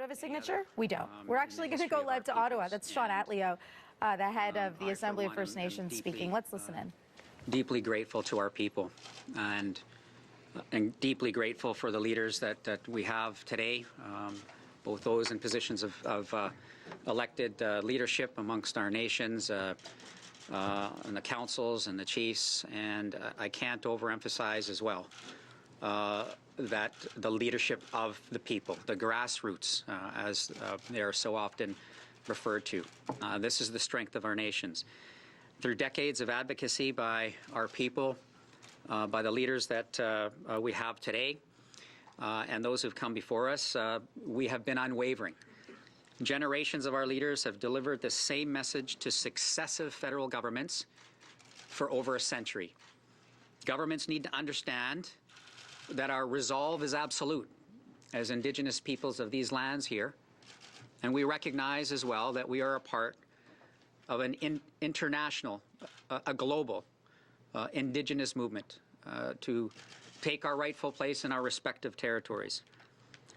of a signature? We don't. We're actually going to go live to Ottawa. That's Sean Atleo, the head of the Assembly of First Nations, speaking. Let's listen in. Deeply grateful to our people and deeply grateful for the leaders that we have today, both those in positions of elected leadership amongst our nations, and the councils and the chiefs. And I can't overemphasize as well that the leadership of the people, the grassroots, as they are so often referred to. This is the strength of our nations. Through decades of advocacy by our people, by the leaders that we have today, and those who've come before us, we have been unwavering. Generations of our leaders have delivered the same message to successive federal governments for over a century. Governments need to understand that our resolve is absolute as Indigenous peoples of these lands here, and we recognize as well that we are a part of an international, a global Indigenous movement to take our rightful place in our respective territories.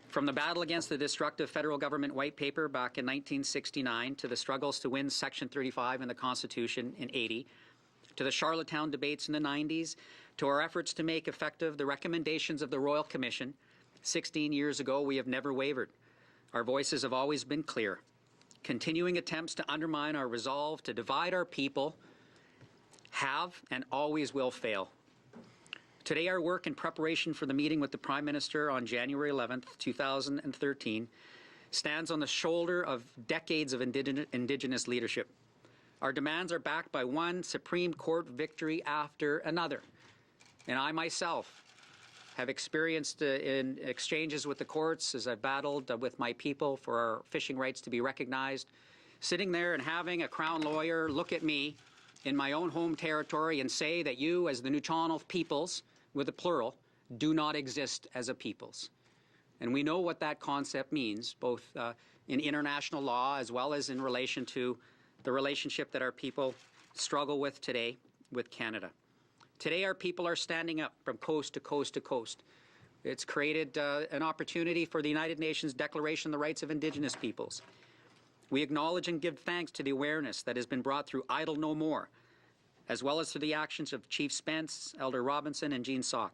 From the battle against the destructive federal government white paper back in 1969 to the struggles to win Section 35 in the Constitution in 80, to the Charlottetown debates in the 90s, to our efforts to make effective the recommendations of the Royal Commission 16 years ago, we have never wavered. Our voices have always been clear. Continuing attempts to undermine our resolve to divide our people have and always will fail. Today, our work in preparation for the meeting with the Prime Minister on January 11th, 2013, stands on the shoulder of decades of Indigenous leadership. Our demands are backed by one Supreme Court victory after another. And I myself have experienced in exchanges with the courts as I've battled with my people for our fishing rights to be recognized, sitting there and having a Crown lawyer look at me in my own home territory and say that you, as the Nuu-chah-nulth peoples, with a plural, do not exist as a peoples. And we know what that concept means, both in international law as well as in relation to the relationship that our people struggle with today with Canada. Today, our people are standing up from coast to coast to coast. It's created an opportunity for the United Nations Declaration of the Rights of Indigenous Peoples. We acknowledge and give thanks to the awareness that has been brought through idlenomore, as well as through the actions of Chief Spence, Elder Robinson, and Jean Sauk.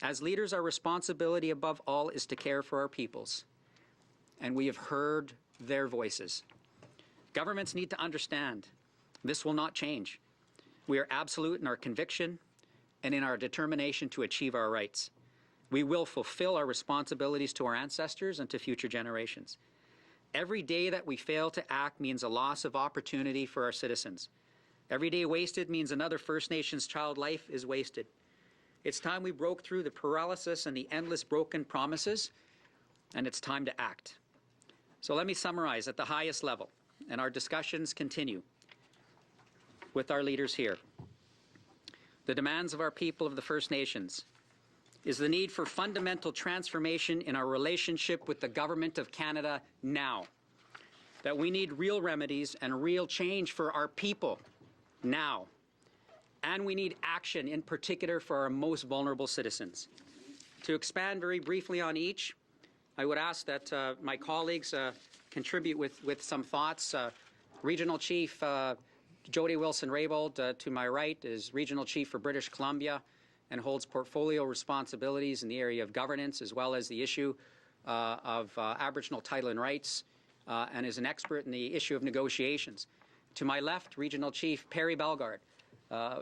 As leaders, our responsibility above all is to care for our peoples, and we have heard their voices. Governments need to understand this will not change. We are absolute in our conviction and in our determination to achieve our rights. We will fulfill our responsibilities to our ancestors and to future generations. Every day that we fail to act means a loss of opportunity for our citizens. Every day wasted means another First Nations child life is wasted. It's time we broke through the paralysis and the endless broken promises, and it's time to act. So let me summarize at the highest level, and our discussions continue with our leaders here. The demands of our people of the First Nations is the need for fundamental transformation in our relationship with the Government of Canada now. That we need real remedies and real change for our people now. And we need action, in particular for our most vulnerable citizens. To expand very briefly on each, I would ask that my colleagues contribute with some thoughts. Regional Chief Jody Wilson-Raybould, to my right, is Regional Chief for British Columbia and holds portfolio responsibilities in the area of governance as well as the issue of Aboriginal title and rights, and is an expert in the issue of negotiations. To my left, Regional Chief Perry Bellegarde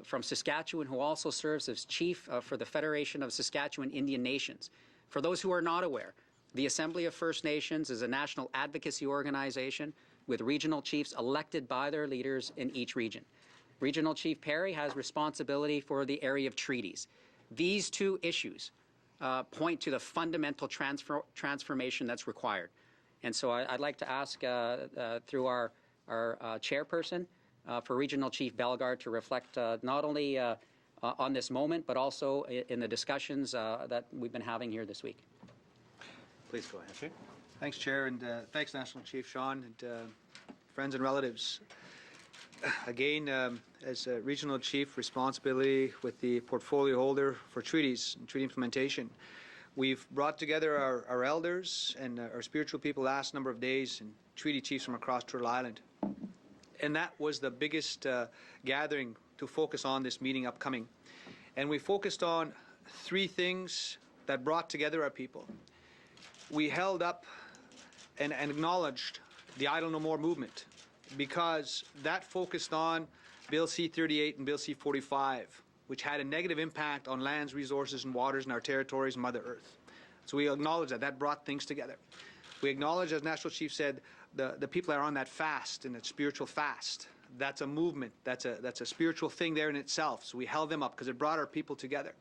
from Saskatchewan, who also serves as Chief for the Federation of Saskatchewan Indian Nations. For those who are not aware, the Assembly of First Nations is a national advocacy organization with regional chiefs elected by their leaders in each region. Regional Chief Perry has responsibility for the area of treaties. These two issues point to the fundamental transformation that's required. And so I'd like to ask through our chairperson for Regional Chief Bellegarde to reflect not only on this moment, but also in the discussions that we've been having here this week. Please go ahead. Okay. Thanks, Chair, and thanks, National Chief Sean, and friends and relatives. Again, as a Regional Chief, responsibility with the portfolio holder for treaties and treaty implementation. We've brought together our elders and our spiritual people the last number of days and treaty chiefs from across Turtle Island. And that was the biggest gathering to focus on this meeting upcoming. And we focused on 3 things that brought together our people. We held up and acknowledged the Idle No More movement, because that focused on Bill C-38 and Bill C-45, which had a negative impact on lands, resources, and waters in our territories and Mother Earth. So we acknowledge that. That brought things together. We acknowledge, as National Chief said, the people that are on that fast, and that spiritual fast. That's a movement. That's a spiritual thing there in itself. So we held them up because it brought our people together.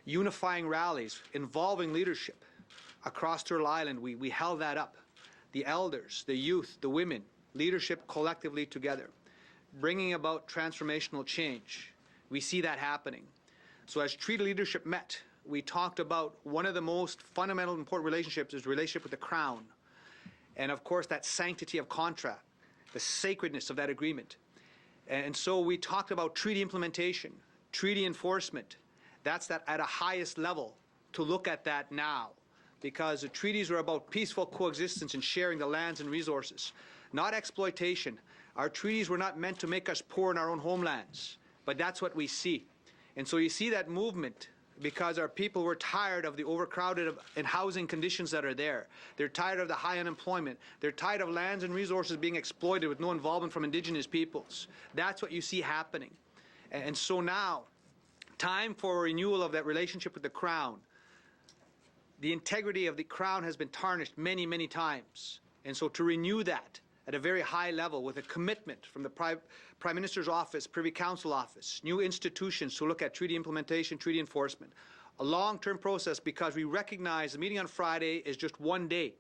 Unifying rallies involving leadership across Turtle Island, we held that up. The elders, the youth, the women, leadership collectively together, bringing about transformational change. We see that happening. So as treaty leadership met, we talked about one of the most fundamental important relationships is the relationship with the Crown. And of course, that sanctity of contract, the sacredness of that agreement. And so we talked about treaty implementation, treaty enforcement. That's that at a highest level to look at that now, because the treaties are about peaceful coexistence and sharing the lands and resources, not exploitation. Our treaties were not meant to make us poor in our own homelands, but that's what we see. And so you see that movement because our people were tired of the overcrowded and housing conditions that are there. They're tired of the high unemployment. They're tired of lands and resources being exploited with no involvement from Indigenous peoples. That's what you see happening. And so now, time for a renewal of that relationship with the Crown. The integrity of the Crown has been tarnished many, many times. And so to renew that at a very high level with a commitment from the Prime Minister's office, Privy Council office, new institutions to look at treaty implementation, treaty enforcement. A long-term process, because we recognize the meeting on Friday is just one day.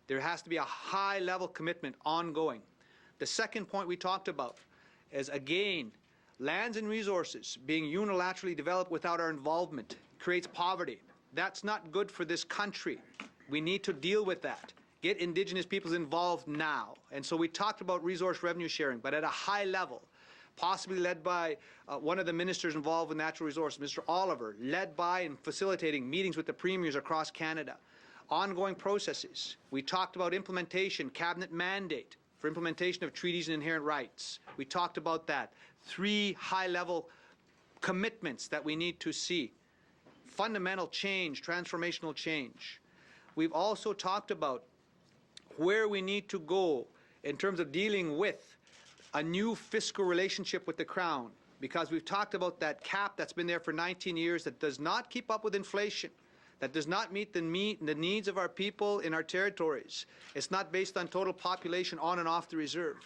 There has to be a high-level commitment ongoing. The second point we talked about is, again, lands and resources being unilaterally developed without our involvement creates poverty. That's not good for this country. We need to deal with that. Get Indigenous peoples involved now. And so we talked about resource revenue sharing, but at a high level, possibly led by one of the ministers involved with natural resources, Mr. Oliver, led by and facilitating meetings with the premiers across Canada. Ongoing processes. We talked about implementation, cabinet mandate for implementation of treaties and inherent rights. We talked about that. 3 high-level commitments that we need to see. Fundamental change, transformational change. We've also talked about where we need to go in terms of dealing with a new fiscal relationship with the Crown, because we've talked about that cap that's been there for 19 years that does not keep up with inflation, that does not meet the needs of our people in our territories. It's not based on total population on and off the reserve.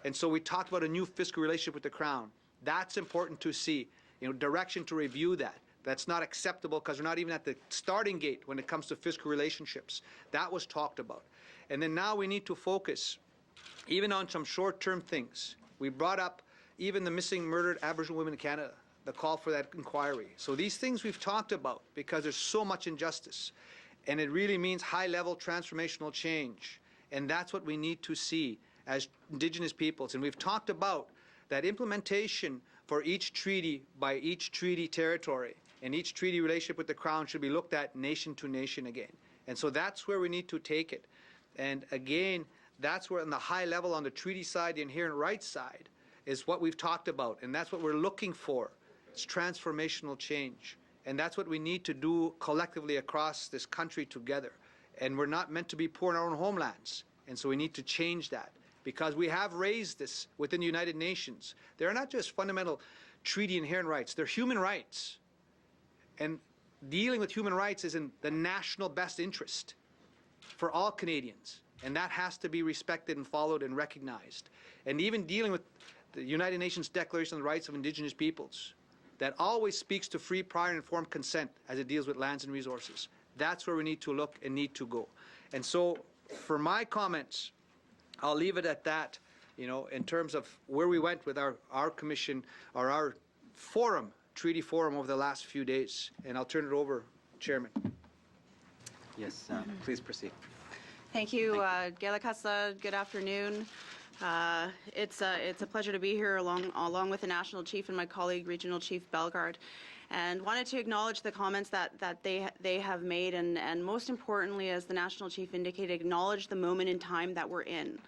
And so we talked about a new fiscal relationship with the Crown. That's important to see, direction to review that. That's not acceptable because we're not even at the starting gate when it comes to fiscal relationships. That was talked about. And then now we need to focus even on some short-term things. We brought up even the missing murdered Aboriginal women in Canada, the call for that inquiry. So these things we've talked about because there's so much injustice. And it really means high-level transformational change. And that's what we need to see as Indigenous peoples. And we've talked about that implementation for each treaty by each treaty territory and each treaty relationship with the Crown should be looked at nation to nation again. And so that's where we need to take it. And again, that's where on the high level on the treaty side, the inherent rights side, is what we've talked about. And that's what we're looking for. It's transformational change. And that's what we need to do collectively across this country together. And we're not meant to be poor in our own homelands. And so we need to change that. Because we have raised this within the United Nations. They're not just fundamental treaty inherent rights. They're human rights. And dealing with human rights is in the national best interest for all Canadians. And that has to be respected and followed and recognized. And even dealing with the United Nations Declaration on the Rights of Indigenous Peoples, that always speaks to free, prior, and informed consent as it deals with lands and resources. That's where we need to look and need to go. And so, for my comments, I'll leave it at that, in terms of where we went with our commission, or our forum, treaty forum over the last few days. And I'll turn it over, Chairman. Yes, please proceed. Thank you, Gelakasa. Good afternoon. It's a pleasure to be here along with the National Chief and my colleague, Regional Chief Bellegarde. and wanted to acknowledge the comments that they have made, and most importantly, as the National Chief indicated, acknowledge the moment in time that we're in.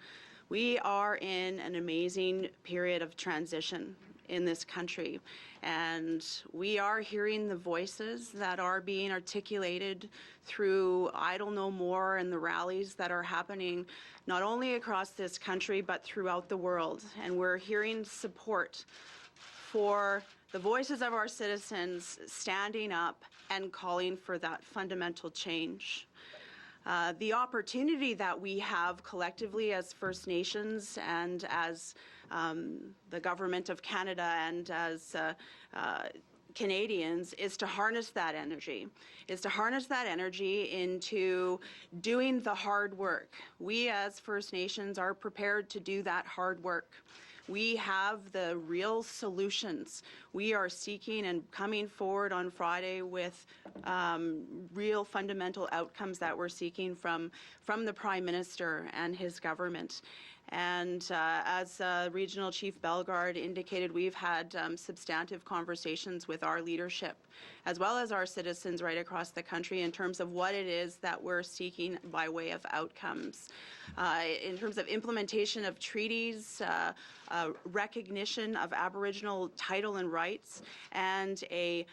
We are in an amazing period of transition in this country, and we are hearing the voices that are being articulated through Idle No More and the rallies that are happening not only across this country but throughout the world. And we're hearing support for the voices of our citizens standing up and calling for that fundamental change. The opportunity that we have collectively as First Nations and as the Government of Canada and as Canadians is to harness that energy, into doing the hard work. We as First Nations are prepared to do that hard work. We have the real solutions. We are seeking and coming forward on Friday with real fundamental outcomes that we're seeking from the Prime Minister and his government. And as Regional Chief Bellegarde indicated, we've had substantive conversations with our leadership, as well as our citizens right across the country, in terms of what it is that we're seeking by way of outcomes. In terms of implementation of treaties, recognition of Aboriginal title and rights, and a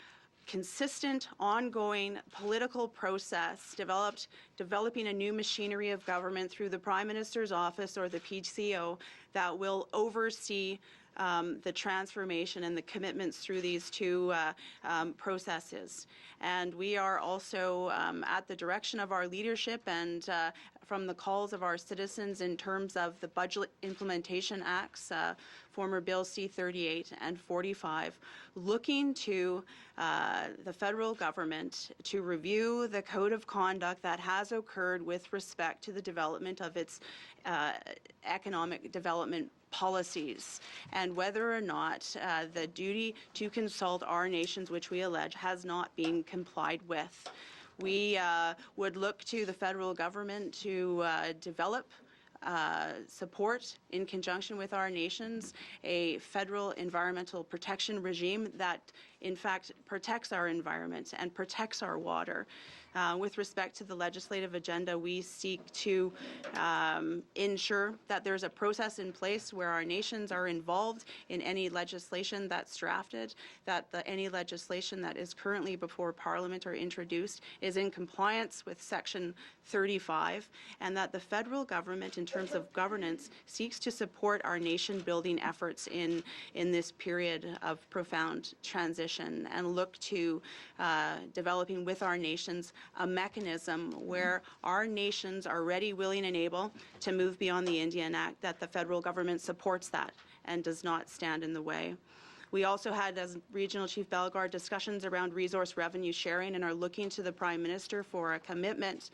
consistent, ongoing political process developing a new machinery of government through the Prime Minister's office or the PCO that will oversee the transformation and the commitments through these two processes. And we are also at the direction of our leadership and from the calls of our citizens in terms of the Budget Implementation Acts, former Bill C-38 and 45, looking to the federal government to review the code of conduct that has occurred with respect to the development of its economic development policies, and whether or not the duty to consult our nations, which we allege, has not been complied with. We would look to the federal government to develop support in conjunction with our nations, a federal environmental protection regime that in fact protects our environment and protects our water. With respect to the legislative agenda, we seek to ensure that there's a process in place where our nations are involved in any legislation that's drafted, that any legislation that is currently before Parliament or introduced is in compliance with Section 35, and that the federal government, in terms of governance, seeks to support our nation-building efforts in this period of profound transition, and look to developing with our nations a mechanism where our nations are ready, willing, and able to move beyond the Indian Act, that the federal government supports that and does not stand in the way. We also had, as Regional Chief Bellegarde, discussions around resource revenue sharing and are looking to the Prime Minister for a commitment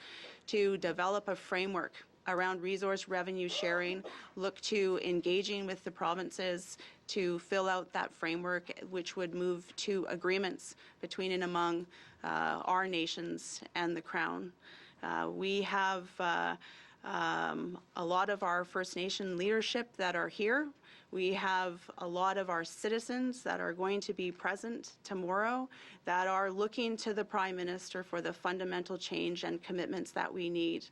to develop a framework around resource revenue sharing, look to engaging with the provinces to fill out that framework, which would move to agreements between and among our nations and the Crown. We have a lot of our First Nation leadership that are here. We have a lot of our citizens that are going to be present tomorrow that are looking to the Prime Minister for the fundamental change and commitments that we need.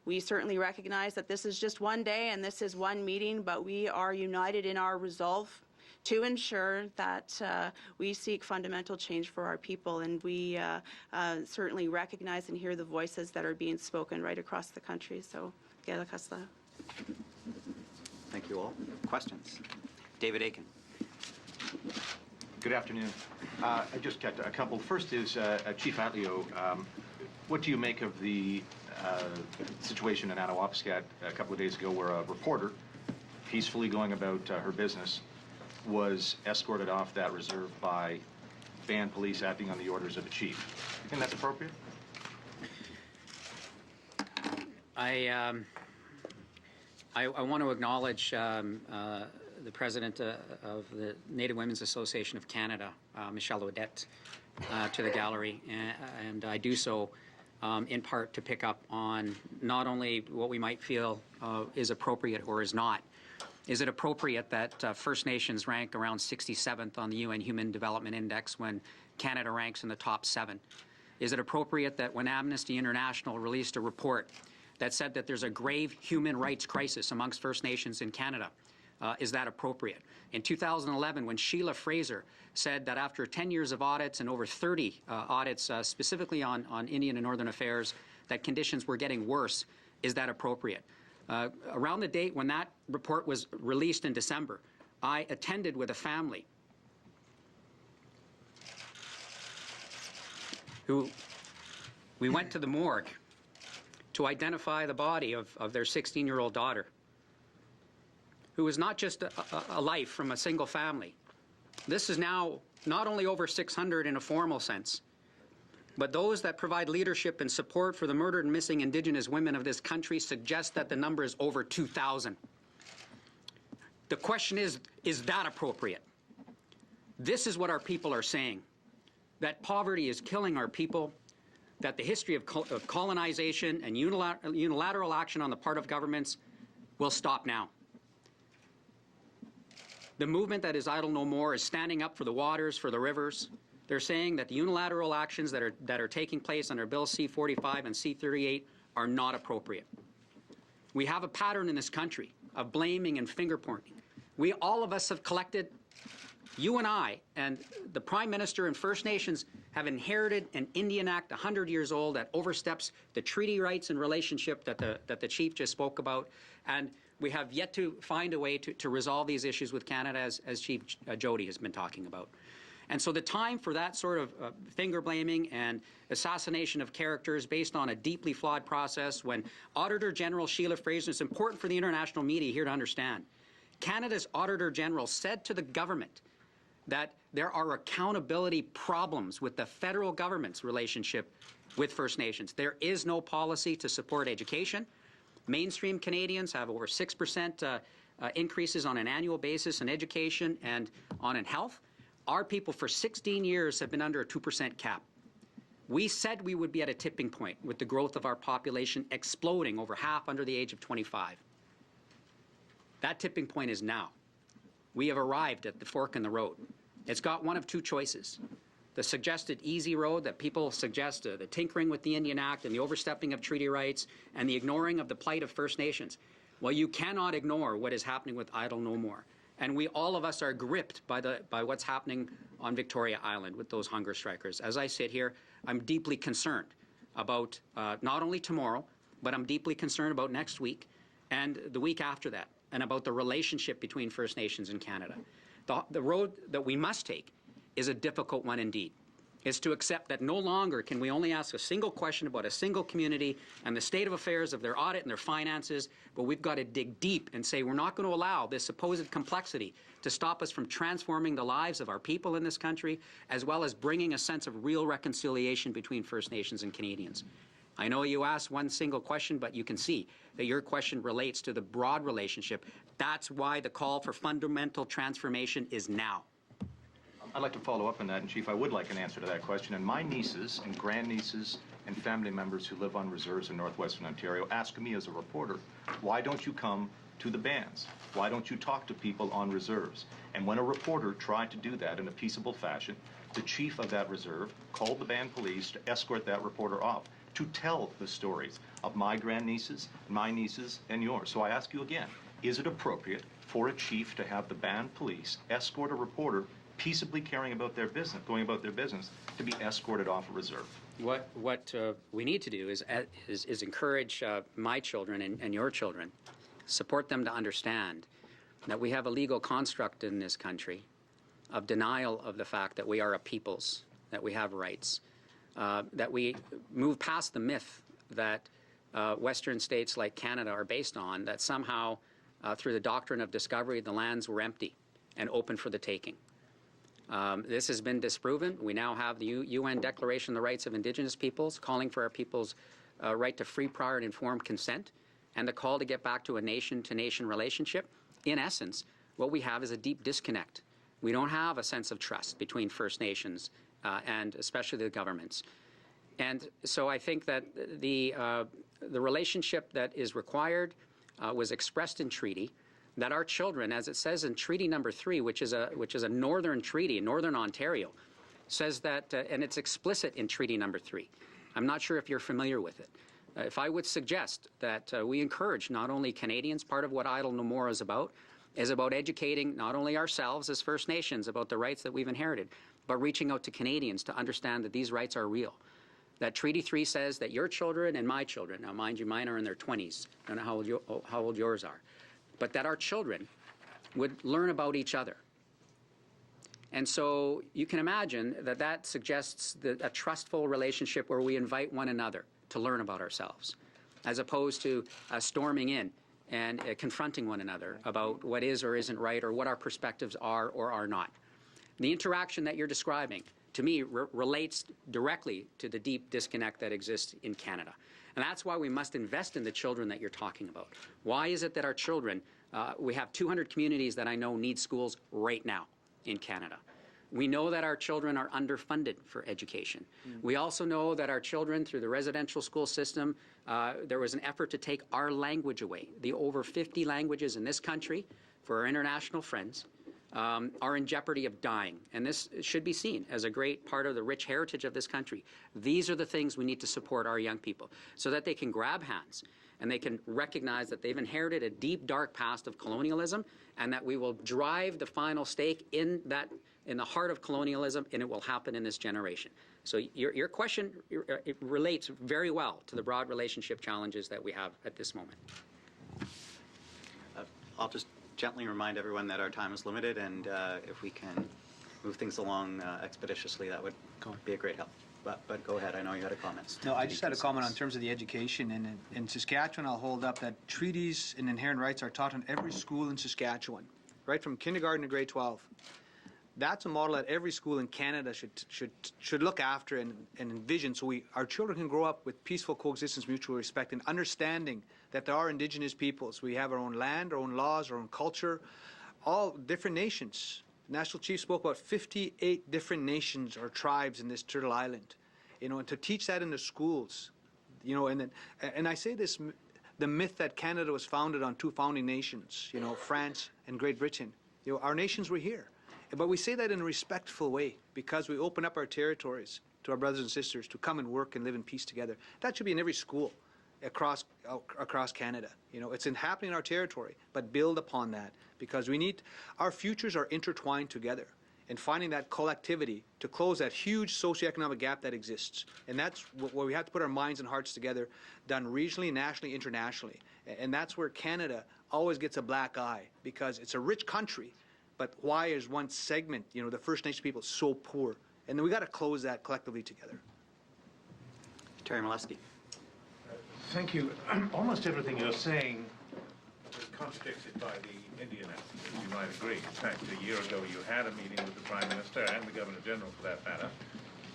We certainly recognize that this is just one day and this is one meeting, but we are united in our resolve to ensure that we seek fundamental change for our people, and we certainly recognize and hear the voices that are being spoken right across the country. So, Gela Kasla. Thank you all. Questions? David Aiken. Good afternoon. I just got a couple. First is Chief Atleo. What do you make of the situation in Anawapiskat a couple of days ago, where a reporter, peacefully going about her business, was escorted off that reserve by band police acting on the orders of the chief? You think that's appropriate? I want to acknowledge the president of the Native Women's Association of Canada, Michelle Odette, to the gallery, and I do so in part to pick up on not only what we might feel is appropriate or is not, Is it appropriate that First Nations rank around 67th on the UN Human Development Index when Canada ranks in the top 7? Is it appropriate that when Amnesty International released a report that said that there's a grave human rights crisis amongst First Nations in Canada, is that appropriate? In 2011, when Sheila Fraser said that after 10 years of audits and over 30 audits specifically on Indian and Northern affairs, that conditions were getting worse, is that appropriate? Around the date when that report was released in December, I attended with a family who we went to the morgue to identify the body of their 16-year-old daughter, who was not just a life from a single family. This is now not only over 600 in a formal sense, but those that provide leadership and support for the murdered and missing Indigenous women of this country suggest that the number is over 2,000. The question is that appropriate? This is what our people are saying, that poverty is killing our people, that the history of colonization and unilateral action on the part of governments will stop now. The movement that is Idle No More is standing up for the waters, for the rivers. They're saying that the unilateral actions that are taking place under Bill C-45 and C-38 are not appropriate. We have a pattern in this country of blaming and finger-pointing. All of us have collected, you and I, and the Prime Minister and First Nations have inherited an Indian Act 100 years old that oversteps the treaty rights and relationship that the Chief just spoke about. And we have yet to find a way to resolve these issues with Canada, as Chief Jody has been talking about. And so the time for that sort of finger-blaming and assassination of characters based on a deeply flawed process, when Auditor General Sheila Fraser, it's important for the international media here to understand, Canada's Auditor General said to the government that there are accountability problems with the federal government's relationship with First Nations. There is no policy to support education. Mainstream Canadians have over 6% increases on an annual basis in education and in health. Our people for 16 years have been under a 2% cap. We said we would be at a tipping point with the growth of our population exploding, over half under the age of 25. That tipping point is now. We have arrived at the fork in the road. It's got one of two choices. The suggested easy road that people suggest, the tinkering with the Indian Act and the overstepping of treaty rights and the ignoring of the plight of First Nations. Well, you cannot ignore what is happening with Idle No More. And all of us are gripped by what's happening on Victoria Island with those hunger strikers. As I sit here, I'm deeply concerned about not only tomorrow, but I'm deeply concerned about next week and the week after that, and about the relationship between First Nations and Canada. The road that we must take is a difficult one indeed. Is to accept that no longer can we only ask a single question about a single community and the state of affairs of their audit and their finances, but we've got to dig deep and say we're not going to allow this supposed complexity to stop us from transforming the lives of our people in this country, as well as bringing a sense of real reconciliation between First Nations and Canadians. I know you asked one single question, but you can see that your question relates to the broad relationship. That's why the call for fundamental transformation is now. I'd like to follow up on that, and Chief, I would like an answer to that question. And my nieces and grandnieces and family members who live on reserves in northwestern Ontario ask me as a reporter, why don't you come to the bands? Why don't you talk to people on reserves? And when a reporter tried to do that in a peaceable fashion, the chief of that reserve called the band police to escort that reporter off, to tell the stories of my grandnieces, my nieces, and yours. So I ask you again, is it appropriate for a chief to have the band police escort a reporter peaceably going about their business, to be escorted off a reserve? What we need to do is encourage my children and your children, support them to understand that we have a legal construct in this country of denial of the fact that we are a peoples, that we have rights, that we move past the myth that Western states like Canada are based on, that somehow through the doctrine of discovery the lands were empty and open for the taking. This has been disproven. We now have the UN Declaration of the Rights of Indigenous Peoples calling for our people's right to free, prior, and informed consent, and the call to get back to a nation-to-nation relationship. In essence, what we have is a deep disconnect. We don't have a sense of trust between First Nations and especially the governments. And so I think that the relationship that is required was expressed in treaty. that our children, as it says in Treaty Number 3, which is a northern treaty in Northern Ontario, says that, and it's explicit in Treaty Number 3. I'm not sure if you're familiar with it. If I would suggest that we encourage not only Canadians, part of what Idle No More is about educating not only ourselves as First Nations about the rights that we've inherited, but reaching out to Canadians to understand that these rights are real. That Treaty 3 says that your children and my children, now mind you, mine are in their 20s, I don't know how old yours are, but that our children would learn about each other. And so you can imagine that that suggests a trustful relationship where we invite one another to learn about ourselves, as opposed to storming in and confronting one another about what is or isn't right or what our perspectives are or are not. The interaction that you're describing, to me, relates directly to the deep disconnect that exists in Canada. And that's why we must invest in the children that you're talking about. Why is it that our children, we have 200 communities that I know need schools right now in Canada. We know that our children are underfunded for education. We also know that our children, through the residential school system, there was an effort to take our language away. The over 50 languages in this country, for our international friends, are in jeopardy of dying. And this should be seen as a great part of the rich heritage of this country. These are the things we need to support our young people so that they can grab hands and they can recognize that they've inherited a deep, dark past of colonialism and that we will drive the final stake in the heart of colonialism, and it will happen in this generation. So your question, it relates very well to the broad relationship challenges that we have at this moment. I'll just gently remind everyone that our time is limited, and if we can move things along expeditiously, that would be a great help. But go ahead. I know you had a comment. No, I just had a comment on terms of the education. And in Saskatchewan, I'll hold up that treaties and inherent rights are taught in every school in Saskatchewan, right from kindergarten to grade 12. That's a model that every school in Canada should look after and envision, so our children can grow up with peaceful coexistence, mutual respect, and understanding that there are Indigenous peoples. We have our own land, our own laws, our own culture, all different nations. National Chief spoke about 58 different nations or tribes in this Turtle Island, and to teach that in the schools, and I say this, the myth that Canada was founded on two founding nations, France and Great Britain. Our nations were here. But we say that in a respectful way because we open up our territories to our brothers and sisters to come and work and live in peace together. That should be in every school across Canada. It's happening in our territory, but build upon that because our futures are intertwined together and finding that collectivity to close that huge socioeconomic gap that exists. And that's where we have to put our minds and hearts together, done regionally, nationally, internationally. And that's where Canada always gets a black eye because it's a rich country. But why is one segment, the First Nation people, so poor? And then we got to close that collectively together. Terry Molesky. Thank you. Almost everything you're saying is contradicted by the Indian Act, as you might agree. In fact, a year ago you had a meeting with the Prime Minister and the Governor-General for that matter,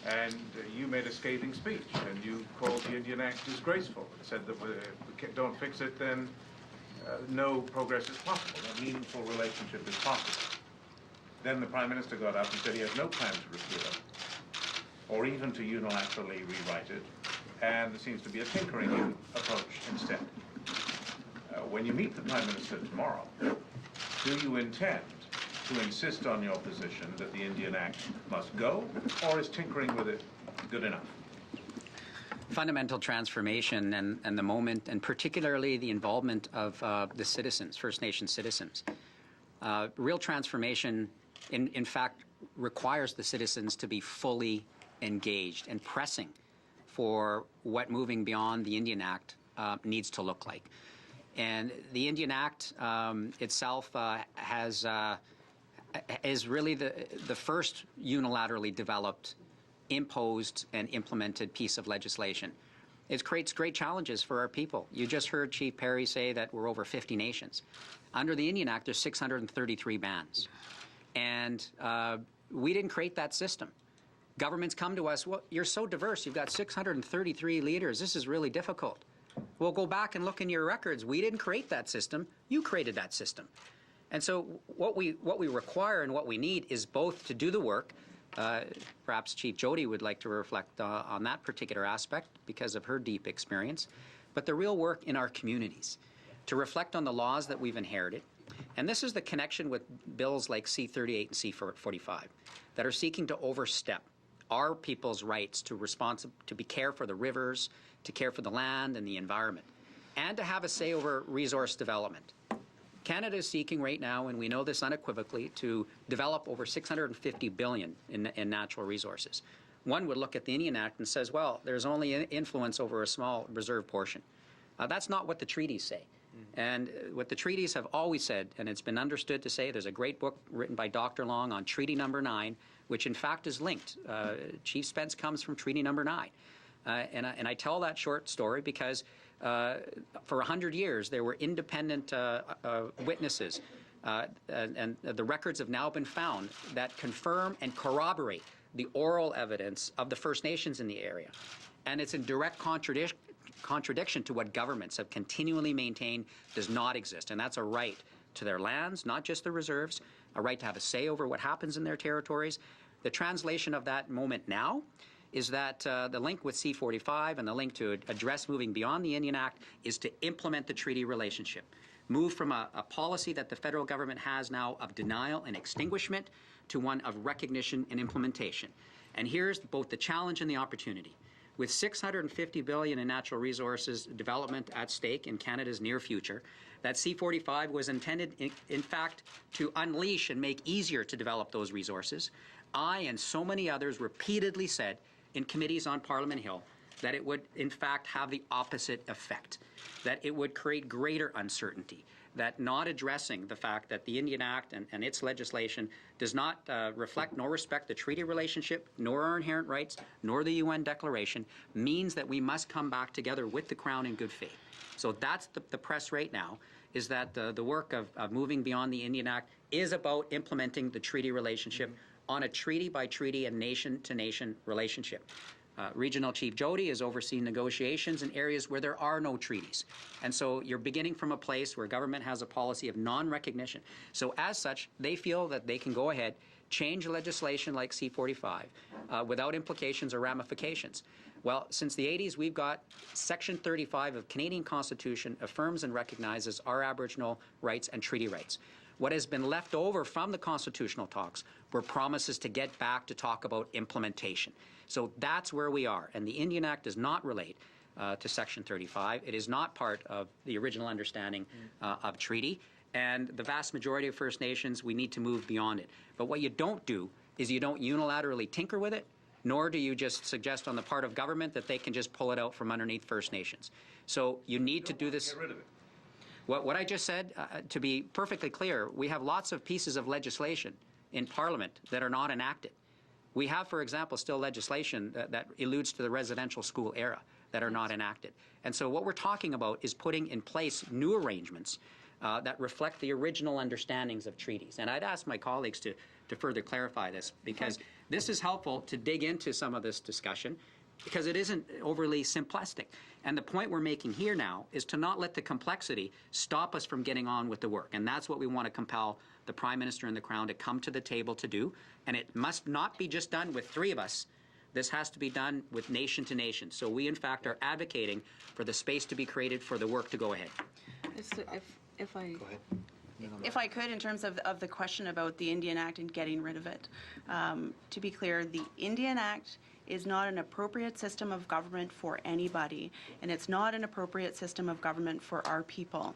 and you made a scathing speech, and you called the Indian Act disgraceful and said that if we don't fix it, then no progress is possible, no meaningful relationship is possible. Then the Prime Minister got up and said he has no plan to repeal it, or even to unilaterally rewrite it, and there seems to be a tinkering approach instead. When you meet the Prime Minister tomorrow, do you intend to insist on your position that the Indian Act must go, or is tinkering with it good enough? Fundamental transformation and the moment, and particularly the involvement of the citizens, First Nation citizens. Real transformation, in fact, requires the citizens to be fully engaged and pressing for what moving beyond the Indian Act needs to look like. And the Indian Act itself is really the first unilaterally developed, imposed and implemented piece of legislation. It creates great challenges for our people. You just heard Chief Perry say that we're over 50 nations. Under the Indian Act, there's 633 bands. And we didn't create that system. Governments come to us, well, you're so diverse, you've got 633 leaders, this is really difficult. Well, go back and look in your records. We didn't create that system, you created that system. And so what we require and what we need is both to do the work. Perhaps Chief Jody would like to reflect on that particular aspect because of her deep experience, but the real work in our communities, to reflect on the laws that we've inherited, And this is the connection with bills like C-38 and C-45 that are seeking to overstep our people's rights to care for the rivers, to care for the land and the environment, and to have a say over resource development. Canada is seeking right now, and we know this unequivocally, to develop over $650 billion in natural resources. One would look at the Indian Act and says, well, there's only influence over a small reserve portion. That's not what the treaties say. And what the treaties have always said, and it's been understood to say, there's a great book written by Dr. Long on Treaty Number 9, which in fact is linked. Chief Spence comes from Treaty Number 9. And I tell that short story because for 100 years there were independent witnesses, and the records have now been found that confirm and corroborate the oral evidence of the First Nations in the area. And it's in direct contradiction to what governments have continually maintained does not exist, and that's a right to their lands, not just the reserves, a right to have a say over what happens in their territories. The translation of that moment now is that the link with C-45 and the link to address moving beyond the Indian Act is to implement the treaty relationship. Move from a policy that the federal government has now of denial and extinguishment to one of recognition and implementation. And here's both the challenge and the opportunity. With $650 billion in natural resources development at stake in Canada's near future, that C-45 was intended, in fact, to unleash and make easier to develop those resources. I and so many others repeatedly said in committees on Parliament Hill that it would, in fact, have the opposite effect, that it would create greater uncertainty, that not addressing the fact that the Indian Act and its legislation does not reflect nor respect the treaty relationship, nor our inherent rights, nor the UN Declaration, means that we must come back together with the Crown in good faith. So that's the press right now, is that the work of moving beyond the Indian Act is about implementing the treaty relationship on a treaty-by-treaty and nation-to-nation relationship. Regional Chief Jody is overseeing negotiations in areas where there are no treaties. And so you're beginning from a place where government has a policy of non-recognition. So as such, they feel that they can go ahead, change legislation like C-45 without implications or ramifications. Well, since the 80s, we've got Section 35 of Canadian Constitution affirms and recognizes our Aboriginal rights and treaty rights. What has been left over from the constitutional talks were promises to get back to talk about implementation. So that's where we are. And the Indian Act does not relate to Section 35. It is not part of the original understanding of treaty. And the vast majority of First Nations, we need to move beyond it. But what you don't do is you don't unilaterally tinker with it, nor do you just suggest on the part of government that they can just pull it out from underneath First Nations. So you need to do this. Get rid of it. What I just said, to be perfectly clear, we have lots of pieces of legislation in Parliament that are not enacted. We have, for example, still legislation that alludes to the residential school era that are not enacted. And so what we're talking about is putting in place new arrangements that reflect the original understandings of treaties. And I'd ask my colleagues to further clarify this, because this is helpful to dig into some of this discussion, because it isn't overly simplistic. And the point we're making here now is to not let the complexity stop us from getting on with the work. And that's what we want to compel the Prime Minister and the Crown to come to the table to do. And it must not be just done with 3 of us. This has to be done with nation to nation. So we, in fact, are advocating for the space to be created for the work to go ahead. If I Go ahead. If I could, in terms of the question about the Indian Act and getting rid of it, to be clear, the Indian Act is not an appropriate system of government for anybody, and it's not an appropriate system of government for our people.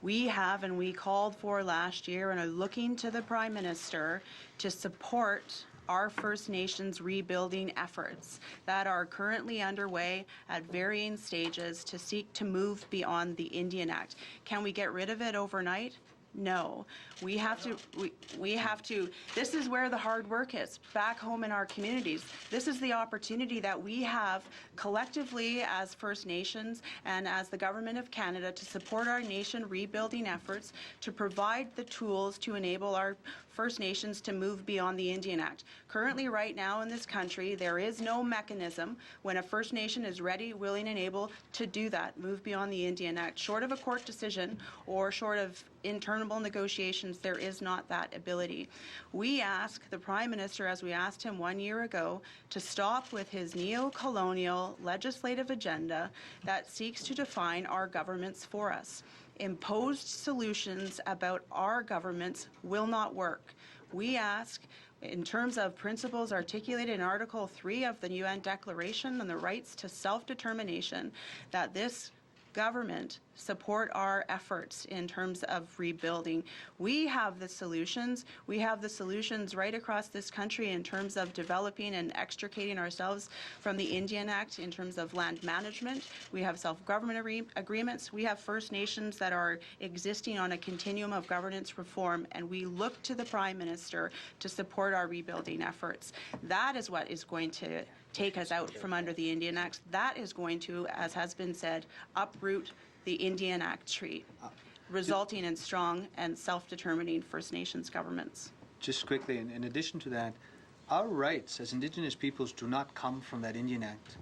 We have, and we called for last year, and are looking to the Prime Minister to support our First Nations rebuilding efforts that are currently underway at varying stages to seek to move beyond the Indian Act. Can we get rid of it overnight? No. We have to, this is where the hard work is, back home in our communities. This is the opportunity that we have collectively as First Nations and as the Government of Canada to support our nation rebuilding efforts, to provide the tools to enable our First Nations to move beyond the Indian Act. Currently, right now in this country, there is no mechanism when a First Nation is ready, willing, and able to do that, move beyond the Indian Act, short of a court decision or short of internal internal negotiations, there is not that ability. We ask the Prime Minister, as we asked him 1 year ago, to stop with his neo-colonial legislative agenda that seeks to define our governments for us. Imposed solutions about our governments will not work. We ask, in terms of principles articulated in Article 3 of the UN Declaration on the Rights to Self-Determination, that this government support our efforts in terms of rebuilding. We have the solutions. We have the solutions right across this country in terms of developing and extricating ourselves from the Indian Act in terms of land management. We have self-government agreements. We have First Nations that are existing on a continuum of governance reform, and we look to the Prime Minister to support our rebuilding efforts. That is what is going to take us out from under the Indian Act. That is going to, as has been said, uproot the Indian Act tree, resulting in strong and self-determining First Nations governments. Just quickly, in addition to that, our rights as Indigenous peoples do not come from that Indian Act.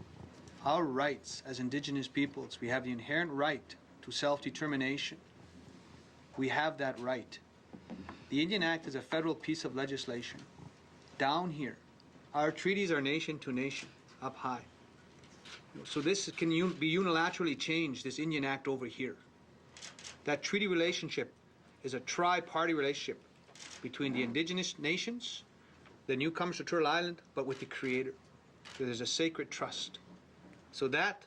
Our rights as Indigenous peoples, we have the inherent right to self-determination. We have that right. The Indian Act is a federal piece of legislation. Down here, our treaties are nation to nation, up high. So this can be unilaterally changed, this Indian Act over here. That treaty relationship is a tri-party relationship between the Indigenous nations, the newcomers to Turtle Island, but with the Creator. So there's a sacred trust. So that,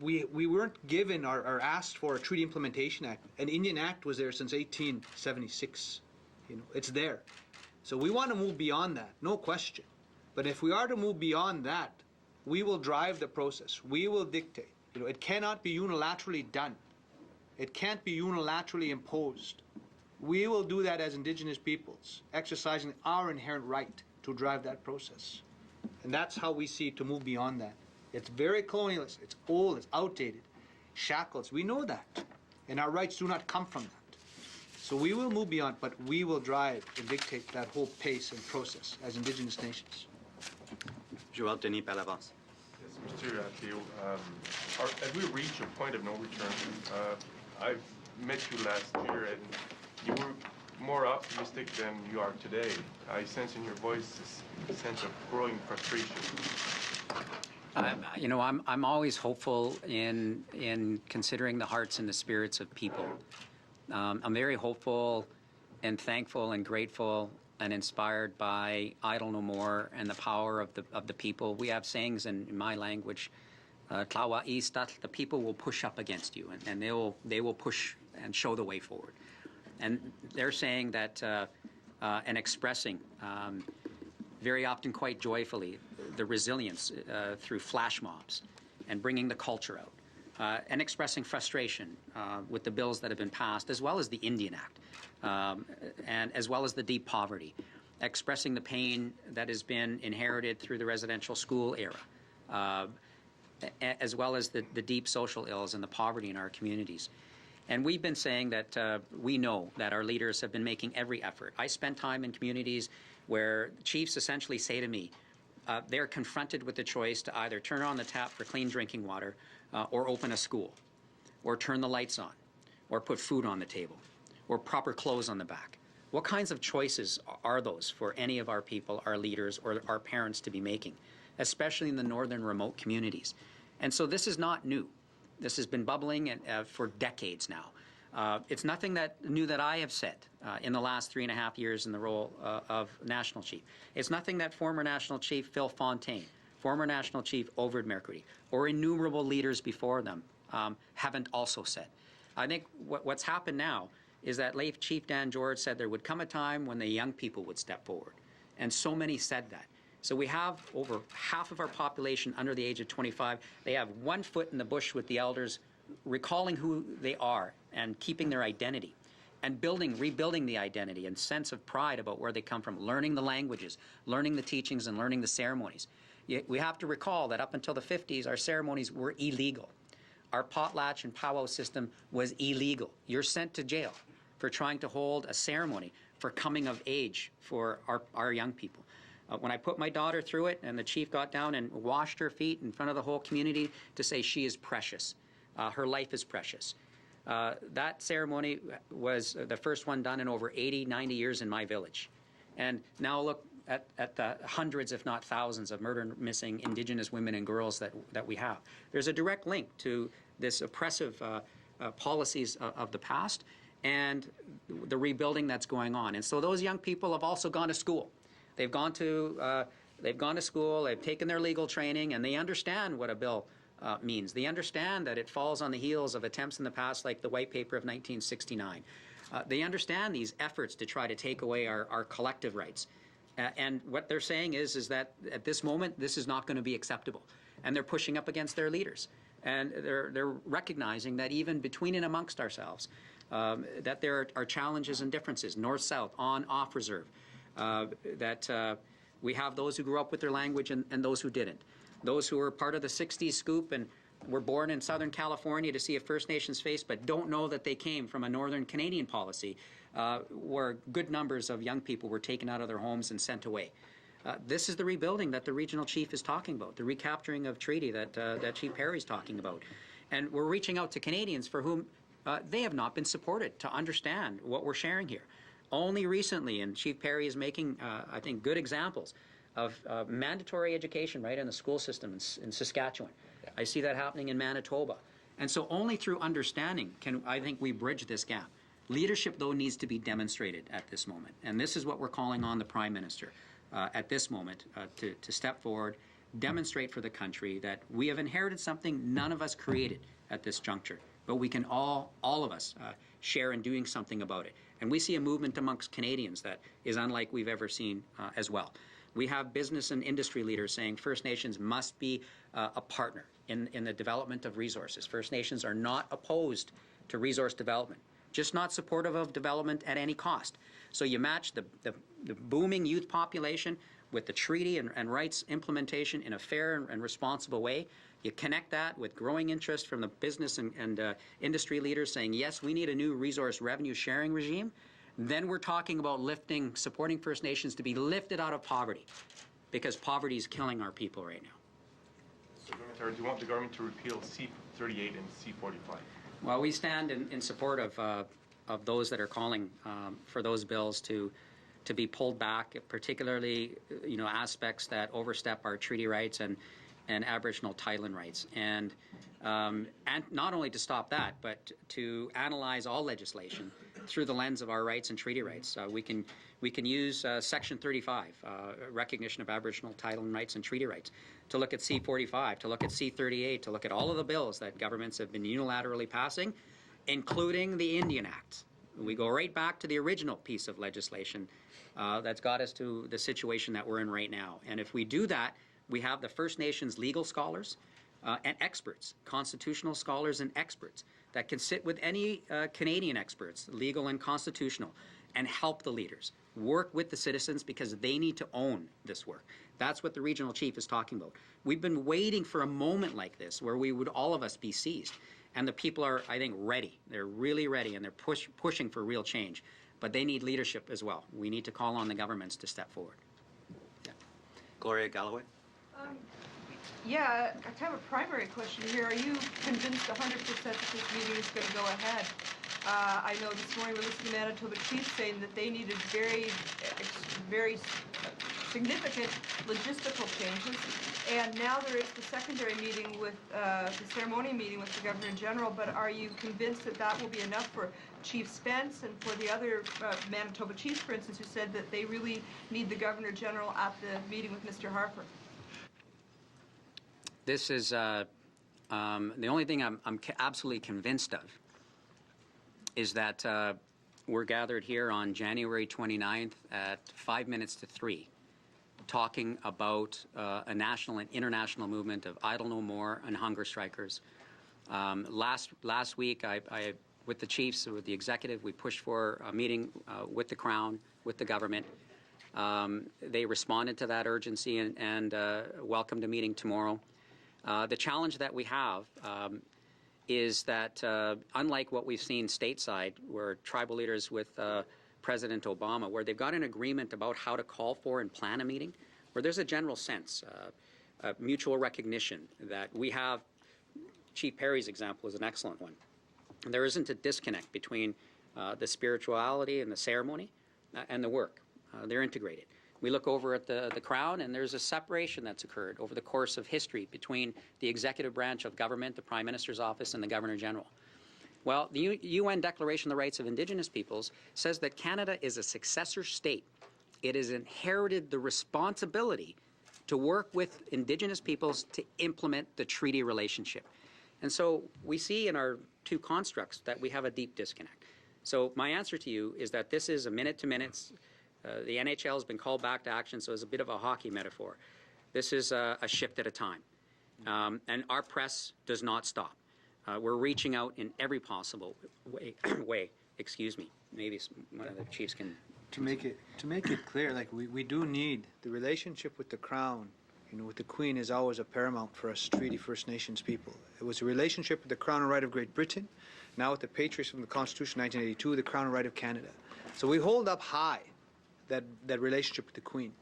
we weren't given or asked for a Treaty Implementation Act. An Indian Act was there since 1876. It's there. So we want to move beyond that, no question. But if we are to move beyond that, we will drive the process. We will dictate. It cannot be unilaterally done. It can't be unilaterally imposed. We will do that as Indigenous peoples, exercising our inherent right to drive that process. And that's how we see to move beyond that. It's very colonialist. It's old. It's outdated. Shackles. We know that. And our rights do not come from that. So we will move beyond, but we will drive and dictate that whole pace and process as Indigenous nations. Joël Denis Bellavance. Yes, Mr. Theo, as we reach a point of no return, I met you last year and you were more optimistic than you are today. I sense in your voice a sense of growing frustration. I'm always hopeful in considering the hearts and the spirits of people. I'm very hopeful and thankful and grateful and inspired by Idle No More and the power of the people. We have sayings in my language, Tlawa Istat, the people will push up against you, and they will push and show the way forward. And they're saying that and expressing very often quite joyfully the resilience through flash mobs and bringing the culture out and expressing frustration with the bills that have been passed, as well as the Indian Act. And as well as the deep poverty, expressing the pain that has been inherited through the residential school era, as well as the deep social ills and the poverty in our communities. And we've been saying that we know that our leaders have been making every effort. I spend time in communities where chiefs essentially say to me, they're confronted with the choice to either turn on the tap for clean drinking water or open a school, or turn the lights on, or put food on the table, or proper clothes on the back. What kinds of choices are those for any of our people, our leaders, or our parents to be making, especially in the northern remote communities? And so this is not new. This has been bubbling for decades now. It's nothing new that I have said in the last 3.5 years in the role of National Chief. It's nothing that former National Chief Phil Fontaine, former National Chief Overd Mercury, or innumerable leaders before them haven't also said. I think what's happened now is that late Chief Dan George said there would come a time when the young people would step forward. And so many said that. So we have over half of our population under the age of 25. They have one foot in the bush with the elders, recalling who they are and keeping their identity and rebuilding the identity and sense of pride about where they come from, learning the languages, learning the teachings, and learning the ceremonies. We have to recall that up until the 50s, our ceremonies were illegal. Our potlatch and powwow system was illegal. You're sent to jail for trying to hold a ceremony for coming of age for our young people. When I put my daughter through it and the chief got down and washed her feet in front of the whole community to say she is precious, her life is precious. That ceremony was the first one done in over 80, 90 years in my village. And now look at the hundreds, if not thousands, of murdered and missing Indigenous women and girls that we have. There's a direct link to this oppressive policies of the past and the rebuilding that's going on. And so those young people have also gone to school. They've gone to school, they've taken their legal training, and they understand what a bill means. They understand that it falls on the heels of attempts in the past like the White Paper of 1969. They understand these efforts to try to take away our collective rights. And what they're saying is that at this moment, this is not going to be acceptable. And they're pushing up against their leaders. And they're recognizing that even between and amongst ourselves, that there are challenges and differences, north-south, on, off reserve, that we have those who grew up with their language and those who didn't. Those who were part of the 60s scoop and were born in Southern California to see a First Nations face but don't know that they came from a Northern Canadian policy where good numbers of young people were taken out of their homes and sent away. This is the rebuilding that the regional chief is talking about, the recapturing of treaty that Chief Perry is talking about. And we're reaching out to Canadians for whom they have not been supported to understand what we're sharing here. Only recently, and Chief Perry is making, I think, good examples of mandatory education right in the school system in Saskatchewan. Yeah. I see that happening in Manitoba. And so only through understanding can, I think, we bridge this gap. Leadership, though, needs to be demonstrated at this moment. And this is what we're calling on the Prime Minister at this moment to step forward, demonstrate for the country that we have inherited something none of us created at this juncture, but we can all of us, share in doing something about it. And we see a movement amongst Canadians that is unlike we've ever seen as well. We have business and industry leaders saying First Nations must be a partner in the development of resources. First Nations are not opposed to resource development, just not supportive of development at any cost. So you match the booming youth population with the treaty and rights implementation in a fair and responsible way. You connect that with growing interest from the business and industry leaders saying, yes, we need a new resource revenue sharing regime. Then we're talking about supporting First Nations to be lifted out of poverty, because poverty is killing our people right now. So, do you want the government to repeal C-38 and C-45? Well, we stand in support of those that are calling for those bills to be pulled back, particularly aspects that overstep our treaty rights and Aboriginal title rights, and not only to stop that, but to analyze all legislation through the lens of our rights and treaty rights. We can use Section 35, recognition of Aboriginal title and rights and treaty rights, to look at C-45, to look at C-38, to look at all of the bills that governments have been unilaterally passing, including the Indian Act. We go right back to the original piece of legislation that's got us to the situation that we're in right now. And if we do that, we have the First Nations legal scholars and experts, constitutional scholars and experts that can sit with any Canadian experts, legal and constitutional, and help the leaders, work with the citizens, because they need to own this work. That's what the regional chief is talking about. We've been waiting for a moment like this where we would all of us be seized. And the people are, I think, ready. They're really ready, and they're pushing for real change. But they need leadership as well. We need to call on the governments to step forward. Yeah. Gloria Galloway? Yeah, I have a primary question here. Are you convinced 100% that this meeting is going to go ahead? I know this morning we're listening to Manitoba Chief saying that they needed very significant logistical changes, and now there is the secondary meeting with the ceremony meeting with the Governor General. But are you convinced that that will be enough for Chief Spence and for the other Manitoba chiefs, for instance, who said that they really need the Governor General at the meeting with Mr. Harper? This is the only thing I'm absolutely convinced of is that we're gathered here on January 29th at 5 minutes to 3, talking about a national and international movement of Idle No More and hunger strikers. Last week, I with the chiefs, with the executive, we pushed for a meeting with the Crown, with the government. They responded to that urgency and welcomed a meeting tomorrow. The challenge that we have is that unlike what we've seen stateside, where tribal leaders with President Obama, where they've got an agreement about how to call for and plan a meeting, where there's a general sense, mutual recognition that we have. Chief Perry's example is an excellent one. there isn't a disconnect between the spirituality and the ceremony and the work. They're integrated. We look over at the Crown, and there's a separation that's occurred over the course of history between the executive branch of government, the Prime Minister's office, and the Governor-General. Well, the UN Declaration of the Rights of Indigenous Peoples says that Canada is a successor state. It has inherited the responsibility to work with Indigenous peoples to implement the treaty relationship. And so we see in our two constructs that we have a deep disconnect. So my answer to you is that this is a minute-to-minute. The NHL has been called back to action, so it's a bit of a hockey metaphor. This is a shift at a time. And our press does not stop. We're reaching out in every possible way. Excuse me. Maybe one of the chiefs can... To make it clear, like we do need the relationship with the Crown, with the Queen is always a paramount for us Treaty First Nations people. It was a relationship with the Crown and Right of Great Britain, now with the Patriots from the Constitution 1982, the Crown and Right of Canada. So we hold up high that relationship with the Queen,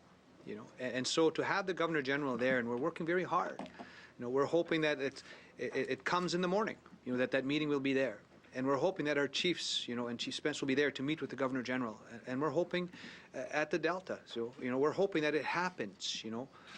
and so to have the Governor-General there, and we're working very hard. We're hoping that it comes in the morning, that meeting will be there. And we're hoping that our chiefs, and Chief Spence will be there to meet with the Governor-General. And we're hoping at the Delta. So, we're hoping that it happens,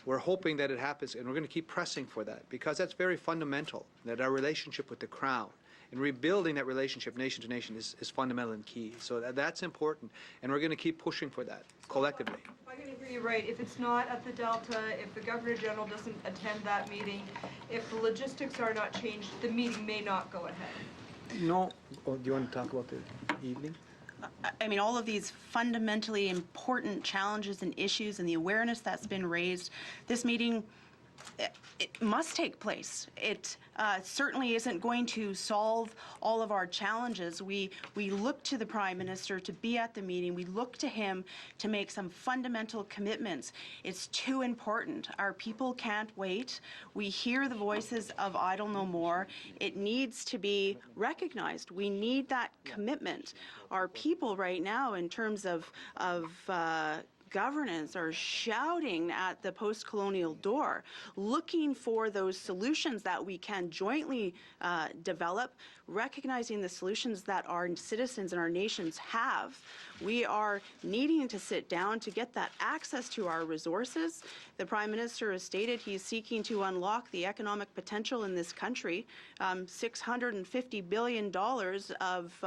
We're hoping that it happens, and we're going to keep pressing for that because that's very fundamental, that our relationship with the Crown and rebuilding that relationship nation to nation is fundamental and key. So that's important, and we're going to keep pushing for that collectively. If I'm going to hear you right, if it's not at the Delta, if the Governor-General doesn't attend that meeting, if the logistics are not changed, the meeting may not go ahead. No. Oh, do you want to talk about the evening? I mean, all of these fundamentally important challenges and issues and the awareness that's been raised, this meeting, it must take place. It certainly isn't going to solve all of our challenges. We look to the Prime Minister to be at the meeting. We look to him to make some fundamental commitments. It's too important. Our people can't wait. We hear the voices of Idle No More. It needs to be recognized. We need that commitment. Our people right now, in terms of governance, are shouting at the post-colonial door, looking for those solutions that we can jointly develop, recognizing the solutions that our citizens and our nations have. We are needing to sit down to get that access to our resources. The Prime Minister has stated he's seeking to unlock the economic potential in this country. $650 billion of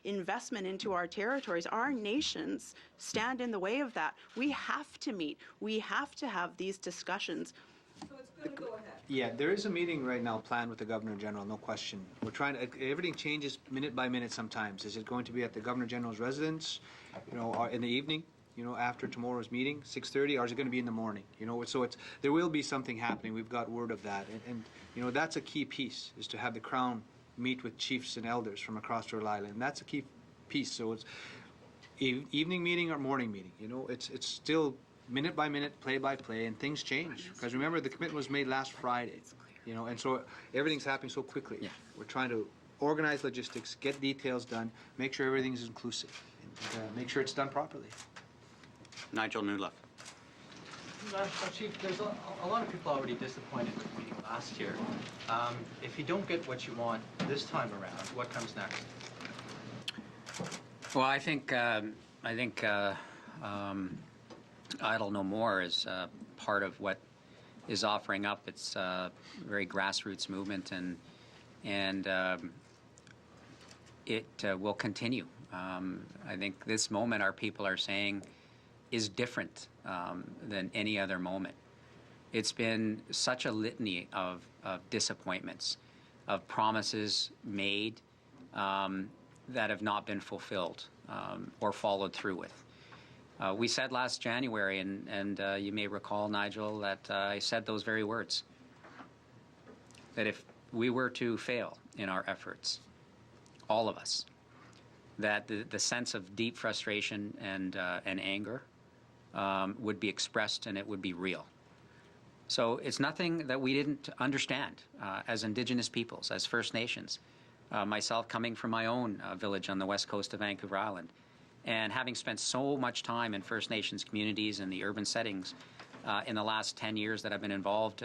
investment into our territories. Our nations stand in the way of that. We have to meet. We have to have these discussions. So it's going to go ahead. Yeah, there is a meeting right now planned with the Governor-General, no question. We're trying to, everything changes minute by minute sometimes. Is it going to be at the Governor-General's residence, or in the evening, after tomorrow's meeting, 6:30, or is it going to be in the morning? So there will be something happening. We've got word of that. And that's a key piece, is to have the Crown meet with chiefs and elders from across Turtle Island. And that's a key piece. So it's evening meeting or morning meeting. It's still minute by minute, play by play, and things change. Because remember, the commitment was made last Friday, and so everything's happening so quickly. Yeah. We're trying to organize logistics, get details done, make sure everything's inclusive, and make sure it's done properly. Nigel Newlove. Chief, there's a lot of people already disappointed with the meeting last year. If you don't get what you want this time around, what comes next? Well, I think Idle No More is part of what is offering up. It's a very grassroots movement, and it will continue. I think this moment our people are saying is different than any other moment. It's been such a litany of disappointments, of promises made that have not been fulfilled or followed through with. We said last January, and you may recall, Nigel, that I said those very words, that if we were to fail in our efforts, all of us, that the sense of deep frustration and anger would be expressed, and it would be real. So it's nothing that we didn't understand as Indigenous peoples, as First Nations. Myself coming from my own village on the west coast of Vancouver Island, and having spent so much time in First Nations communities and the urban settings in the last 10 years that I've been involved